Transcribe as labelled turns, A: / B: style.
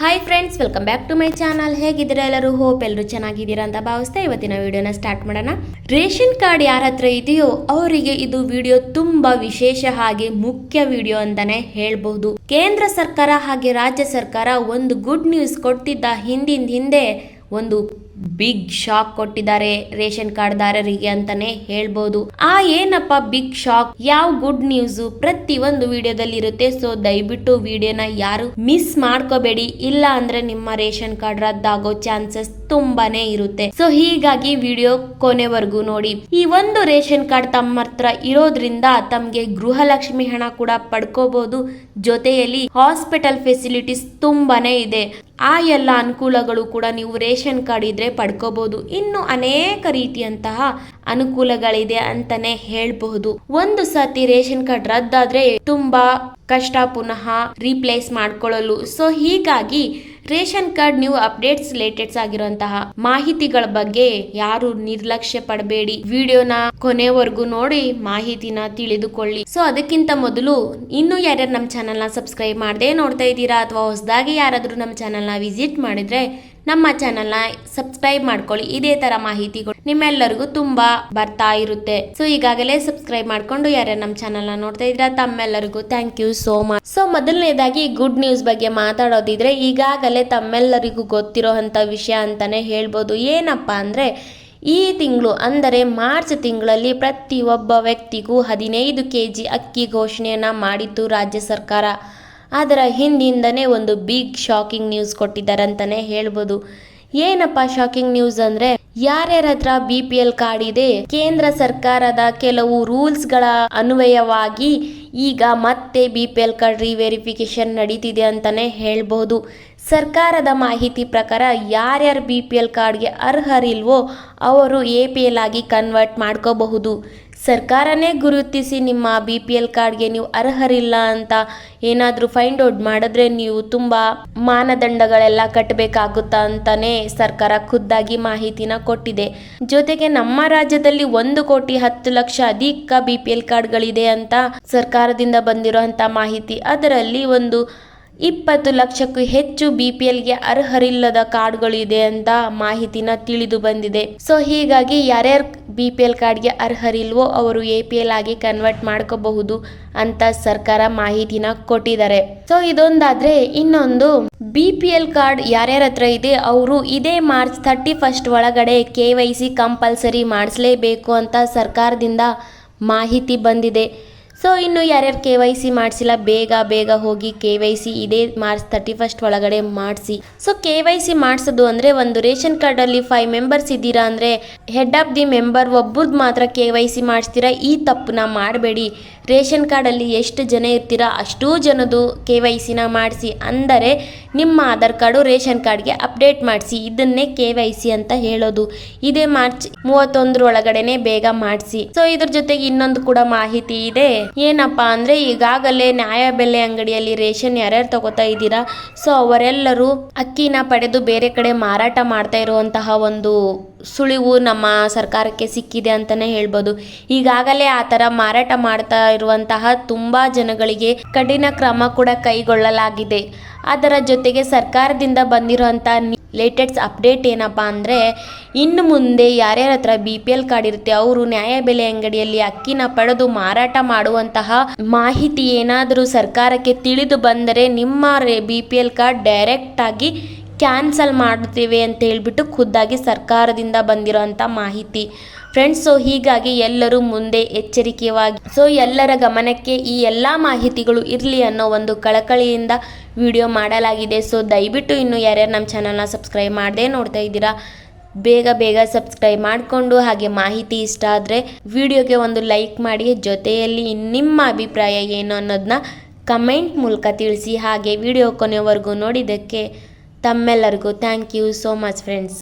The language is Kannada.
A: Hi friends, welcome back to my channel. ಹೇಗಿದ್ದೀರಾ ಎಲ್ಲರೂ? ಹೋಪ್ ಎಲ್ಲರೂ ಚೆನ್ನಾಗಿದ್ದೀರಾ ಅಂತ ಭಾವಿಸ್ತಾ ಇವತ್ತಿನ ವಿಡಿಯೋನ ಸ್ಟಾರ್ಟ್ ಮಾಡೋಣ. ರೇಷನ್ ಕಾರ್ಡ್ ಯಾರ ಹತ್ರ ಇದೆಯೋ ಅವರಿಗೆ ಇದು ವಿಡಿಯೋ ತುಂಬಾ ವಿಶೇಷ ಹಾಗೆ ಮುಖ್ಯ ವಿಡಿಯೋ ಅಂತಾನೆ ಹೇಳ್ಬಹುದು. ಕೇಂದ್ರ ಸರ್ಕಾರ ಹಾಗೆ ರಾಜ್ಯ ಸರ್ಕಾರ ಒಂದು ಗುಡ್ ನ್ಯೂಸ್ ಕೊಡ್ತಿದ್ದ ಹಿಂದೆ ಒಂದು ಬಿಗ್ ಶಾಕ್ ಕೊಟ್ಟಿದ್ದಾರೆ ರೇಷನ್ ಕಾರ್ಡ್ ದಾರರಿಗೆ ಅಂತಾನೆ ಹೇಳ್ಬೋದು. ಏನಪ್ಪ ಬಿಗ್ ಶಾಕ್, ಯಾವ ಗುಡ್ ನ್ಯೂಸ್ ಪ್ರತಿ ಒಂದು ವಿಡಿಯೋದಲ್ಲಿ ಇರುತ್ತೆ. ಸೊ ದಯವಿಟ್ಟು ವಿಡಿಯೋನ ಯಾರು ಮಿಸ್ ಮಾಡ್ಕೋಬೇಡಿ, ಇಲ್ಲ ಅಂದ್ರೆ ನಿಮ್ಮ ರೇಷನ್ ಕಾರ್ಡ್ ರದ್ದಾಗೋ ಚಾನ್ಸಸ್ ತುಂಬಾನೇ ಇರುತ್ತೆ. ಸೊ ಹೀಗಾಗಿ ವಿಡಿಯೋ ಕೊನೆವರೆಗೂ ನೋಡಿ. ಈ ಒಂದು ರೇಷನ್ ಕಾರ್ಡ್ ತಮ್ಮ ಹತ್ರ ಇರೋದ್ರಿಂದ ತಮ್ಗೆ ಗೃಹಲಕ್ಷ್ಮಿ ಹಣ ಕೂಡ ಪಡ್ಕೋಬಹುದು. ಜೊತೆಯಲ್ಲಿ ಹಾಸ್ಪಿಟಲ್ ಫೆಸಿಲಿಟೀಸ್ ತುಂಬಾನೇ ಇದೆ. ಎಲ್ಲ ಅನುಕೂಲಗಳು ಕೂಡ ನೀವು ರೇಷನ್ ಕಾರ್ಡ್ ಇದ್ರೆ ಪಡ್ಕೋಬಹುದು. ಇನ್ನು ಅನೇಕ ರೀತಿಯಂತಹ ಅನುಕೂಲಗಳಿದೆ ಅಂತಾನೆ ಹೇಳ್ಬಹುದು. ಒಂದು ಸತಿ ರೇಷನ್ ಕಾರ್ಡ್ ರದ್ದಾದ್ರೆ ತುಂಬಾ ಕಷ್ಟ ಪುನಃ ರೀಪ್ಲೇಸ್ ಮಾಡ್ಕೊಳ್ಳಲು. ಸೊ ಹೀಗಾಗಿ ರೇಷನ್ ಕಾರ್ಡ್ ನೀವು ಅಪ್ಡೇಟ್ಸ್ ಲೇಟೆಸ್ಟ್ ಆಗಿರುವಂತಹ ಮಾಹಿತಿಗಳ ಬಗ್ಗೆ ಯಾರು ನಿರ್ಲಕ್ಷ್ಯ ಪಡಬೇಡಿ. ವಿಡಿಯೋನ ಕೊನೆವರೆಗೂ ನೋಡಿ ಮಾಹಿತಿನ ತಿಳಿದುಕೊಳ್ಳಿ. ಸೊ ಅದಕ್ಕಿಂತ ಮೊದಲು ಇನ್ನು ಯಾರ್ಯಾರು ನಮ್ಮ ಚಾನಲ್ ನ ಸಬ್ಸ್ಕ್ರೈಬ್ ಮಾಡದೆ ನೋಡ್ತಾ ಇದ್ದೀರಾ ಅಥವಾ ಹೊಸದಾಗಿ ಯಾರಾದ್ರೂ ನಮ್ಮ ಚಾನಲ್ ನ ವಿಸಿಟ್ ಮಾಡಿದ್ರೆ ನಮ್ಮ ಚಾನಲ್ ನ ಸಬ್ಸ್ಕ್ರೈಬ್ ಮಾಡ್ಕೊಳ್ಳಿ. ಇದೇ ತರ ಮಾಹಿತಿಗಳು ನಿಮ್ಮೆಲ್ಲರಿಗೂ ತುಂಬಾ ಬರ್ತಾ ಇರುತ್ತೆ. ಸೊ ಈಗಾಗಲೇ ಸಬ್ಸ್ಕ್ರೈಬ್ ಮಾಡ್ಕೊಂಡು ಯಾರ್ಯಾರು ನಮ್ಮ ಚಾನಲ್ ನ ನೋಡ್ತಾ ಇದ್ದೀರಾ ತಮ್ಮೆಲ್ಲರಿಗೂ thank you so much. So ಮೊದಲನೇದಾಗಿ ಗುಡ್ ನ್ಯೂಸ್ ಬಗ್ಗೆ ಮಾತಾಡೋದಿದ್ರೆ ಈಗಾಗಲೇ ತಮ್ಮೆಲ್ಲರಿಗೂ ಗೊತ್ತಿರೋ ಅಂತ ವಿಷಯ ಅಂತಾನೆ ಹೇಳ್ಬೋದು. ಏನಪ್ಪಾ ಅಂದ್ರೆ ಈ ತಿಂಗಳು ಅಂದರೆ ಮಾರ್ಚ್ ತಿಂಗಳಲ್ಲಿ ಪ್ರತಿಯೊಬ್ಬ ವ್ಯಕ್ತಿಗೂ 15 kg ಅಕ್ಕಿ ಘೋಷಣೆಯನ್ನ ಮಾಡಿತ್ತು ರಾಜ್ಯ ಸರ್ಕಾರ. ಅದರ ಹಿಂದಿಂದನೇ ಒಂದು ಬಿಗ್ ಶಾಕಿಂಗ್ ನ್ಯೂಸ್ ಕೊಟ್ಟಿದ್ದಾರೆ ಅಂತಾನೆ ಹೇಳ್ಬೋದು. ಏನಪ್ಪಾ ಶಾಕಿಂಗ್ ನ್ಯೂಸ್ ಅಂದ್ರೆ ಯಾರ್ಯಾರ ಹತ್ರ BPL ಕಾರ್ಡ್ ಇದೆ, ಕೇಂದ್ರ ಸರ್ಕಾರದ ಕೆಲವು ರೂಲ್ಸ್ ಗಳ ಅನ್ವಯವಾಗಿ ಈಗ ಮತ್ತೆ BPL ಕಾರ್ಡ್ ರಿವೆರಿಫಿಕೇಶನ್ ನಡೀತಿದೆ ಅಂತಾನೆ ಹೇಳ್ಬಹುದು. ಸರ್ಕಾರದ ಮಾಹಿತಿ ಪ್ರಕಾರ ಯಾರ್ಯಾರು BPL ಕಾರ್ಡ್ಗೆ ಅರ್ಹರಿಲ್ವೋ ಅವರು APL ಆಗಿ ಕನ್ವರ್ಟ್ ಮಾಡ್ಕೋಬಹುದು. ಸರ್ಕಾರನೇ ಗುರುತಿಸಿ ನಿಮ್ಮ BPL ಕಾರ್ಡ್ಗೆ ನೀವು ಅರ್ಹರಿಲ್ಲ ಅಂತ ಏನಾದರೂ ಫೈಂಡ್ ಔಟ್ ಮಾಡಿದ್ರೆ ನೀವು ತುಂಬಾ ಮಾನದಂಡಗಳೆಲ್ಲ ಕಟ್ಟಬೇಕಾಗುತ್ತಾ ಅಂತಾನೆ ಸರ್ಕಾರ ಖುದ್ದಾಗಿ ಮಾಹಿತಿನ ಕೊಟ್ಟಿದೆ. ಜೊತೆಗೆ ನಮ್ಮ ರಾಜ್ಯದಲ್ಲಿ 1,10,00,000 ಅಧಿಕ BPL ಕಾರ್ಡ್ಗಳಿದೆ ಅಂತ ಸರ್ಕಾರದಿಂದ ಬಂದಿರುವಂತ ಮಾಹಿತಿ. ಅದರಲ್ಲಿ ಒಂದು 20 ಲಕ್ಷಕ್ಕೂ ಹೆಚ್ಚು BPLಗೆ ಅರ್ಹರಿಲ್ಲದ ಕಾರ್ಡ್ಗಳು ಇದೆ ಅಂತ ಮಾಹಿತಿನ ತಿಳಿದು ಬಂದಿದೆ. ಸೊ ಹೀಗಾಗಿ ಯಾರ್ಯಾರು BPL ಕಾರ್ಡ್ಗೆ ಅರ್ಹರಿಲ್ವೋ ಅವರು APL ಆಗಿ ಕನ್ವರ್ಟ್ ಮಾಡ್ಕೋಬಹುದು ಅಂತ ಸರ್ಕಾರ ಮಾಹಿತಿನ ಕೊಟ್ಟಿದ್ದಾರೆ. ಸೊ ಇದೊಂದಾದ್ರೆ ಇನ್ನೊಂದು BPL ಕಾರ್ಡ್ ಯಾರ್ಯಾರ ಹತ್ರ ಇದೆ ಅವರು ಇದೇ ಮಾರ್ಚ್ 31 ಒಳಗಡೆ KYC ಕಂಪಲ್ಸರಿ ಮಾಡಿಸಲೇಬೇಕು ಅಂತ ಸರ್ಕಾರದಿಂದ ಮಾಹಿತಿ ಬಂದಿದೆ. ಸೊ ಇನ್ನು ಯಾರ್ಯಾರು KYC ಮಾಡಿಸಿಲ್ಲ ಬೇಗ ಹೋಗಿ KYC ಇದೇ ಮಾರ್ಚ್ 31 ಒಳಗಡೆ ಮಾಡಿಸಿ. ಸೊ KYC ಮಾಡಿಸೋದು ಅಂದರೆ ಒಂದು ರೇಷನ್ ಕಾರ್ಡಲ್ಲಿ 5 ಮೆಂಬರ್ಸ್ ಇದ್ದೀರಾ ಅಂದರೆ ಹೆಡ್ ಆಫ್ ದಿ ಮೆಂಬರ್ ಒಬ್ಬರದ್ದು ಮಾತ್ರ KYC ಮಾಡಿಸ್ತೀರಾ. ಈ ತಪ್ಪನ್ನ ಮಾಡಬೇಡಿ. ರೇಷನ್ ಕಾರ್ಡಲ್ಲಿ ಎಷ್ಟು ಜನ ಇರ್ತೀರಾ ಅಷ್ಟೂ ಜನದು KYCನ ಮಾಡಿಸಿ. ಅಂದರೆ ನಿಮ್ಮ ಆಧಾರ್ ಕಾರ್ಡು ರೇಷನ್ ಕಾರ್ಡ್ಗೆ ಅಪ್ಡೇಟ್ ಮಾಡಿಸಿ. ಇದನ್ನೇ KYC ಅಂತ ಹೇಳೋದು. ಇದೇ ಮಾರ್ಚ್ 31 ಒಳಗಡೆನೆ ಬೇಗ ಮಾಡಿಸಿ. ಸೊ ಇದ್ರ ಜೊತೆಗೆ ಇನ್ನೊಂದು ಕೂಡ ಮಾಹಿತಿ ಇದೆ. ಏನಪ್ಪಾ ಅಂದ್ರೆ ಈಗಾಗಲೇ ನ್ಯಾಯಬೆಲೆ ಅಂಗಡಿಯಲ್ಲಿ ರೇಷನ್ ಯಾರ್ಯಾರು ತಗೋತಾ ಇದ್ದೀರಾ ಸೊ ಅವರೆಲ್ಲರೂ ಅಕ್ಕಿನ ಪಡೆದು ಬೇರೆ ಕಡೆ ಮಾರಾಟ ಮಾಡ್ತಾ ಇರುವಂತಹ ಒಂದು ಸುಳಿವು ನಮ್ಮ ಸರ್ಕಾರಕ್ಕೆ ಸಿಕ್ಕಿದೆ ಅಂತಾನೆ ಹೇಳ್ಬೋದು. ಈಗಾಗಲೇ ಆ ತರ ಮಾರಾಟ ಮಾಡ್ತಾ ಇರುವಂತಹ ತುಂಬಾ ಜನಗಳಿಗೆ ಕಠಿಣ ಕ್ರಮ ಕೂಡ ಕೈಗೊಳ್ಳಲಾಗಿದೆ. ಅದರ ಜೊತೆಗೆ ಸರ್ಕಾರದಿಂದ ಬಂದಿರುವಂತ ಲೇಟೆಸ್ಟ್ ಅಪ್ಡೇಟ್ ಏನಪ್ಪಾ ಅಂದ್ರೆ ಇನ್ನು ಮುಂದೆ ಯಾರ್ಯಾರ ಹತ್ರ BPL ಕಾರ್ಡ್ ಇರುತ್ತೆ ಅವರು ನ್ಯಾಯಬೆಲೆ ಅಂಗಡಿಯಲ್ಲಿ ಅಕ್ಕಿನ ಪಡೆದು ಮಾರಾಟ ಮಾಡುವಂತಹ ಮಾಹಿತಿ ಏನಾದರೂ ಸರ್ಕಾರಕ್ಕೆ ತಿಳಿದು ಬಂದರೆ ನಿಮ್ಮ BPL ಕಾರ್ಡ್ ಡೈರೆಕ್ಟ್ ಆಗಿ ಕ್ಯಾನ್ಸಲ್ ಮಾಡ್ತೀವಿ ಅಂತ ಹೇಳ್ಬಿಟ್ಟು ಖುದ್ದಾಗಿ ಸರ್ಕಾರದಿಂದ ಬಂದಿರೋಂಥ ಮಾಹಿತಿ ಫ್ರೆಂಡ್ಸ್. ಸೊ ಹೀಗಾಗಿ ಎಲ್ಲರೂ ಮುಂದೆ ಎಚ್ಚರಿಕೆಯಾಗಿ ಸೊ ಎಲ್ಲರ ಗಮನಕ್ಕೆ ಈ ಎಲ್ಲ ಮಾಹಿತಿಗಳು ಇರಲಿ ಅನ್ನೋ ಒಂದು ಕಳಕಳಿಯಿಂದ ವಿಡಿಯೋ ಮಾಡಲಾಗಿದೆ. ಸೊ ದಯವಿಟ್ಟು ಇನ್ನು ಯಾರ್ಯಾರು ನಮ್ಮ ಚಾನಲ್ನ ಸಬ್ಸ್ಕ್ರೈಬ್ ಮಾಡದೆ ನೋಡ್ತಾ ಇದ್ದೀರಾ ಬೇಗ ಸಬ್ಸ್ಕ್ರೈಬ್ ಮಾಡಿಕೊಂಡು ಹಾಗೆ ಮಾಹಿತಿ ಇಷ್ಟ ಆದರೆ ವಿಡಿಯೋಗೆ ಒಂದು ಲೈಕ್ ಮಾಡಿ. ಜೊತೆಯಲ್ಲಿ ನಿಮ್ಮ ಅಭಿಪ್ರಾಯ ಏನು ಅನ್ನೋದನ್ನ ಕಮೆಂಟ್ ಮೂಲಕ ತಿಳಿಸಿ. ಹಾಗೆ ವಿಡಿಯೋ ಕೊನೆವರೆಗೂ ನೋಡಿದ್ದಕ್ಕೆ ತಮ್ಮೆಲ್ಲರಿಗೂ thank you so much friends.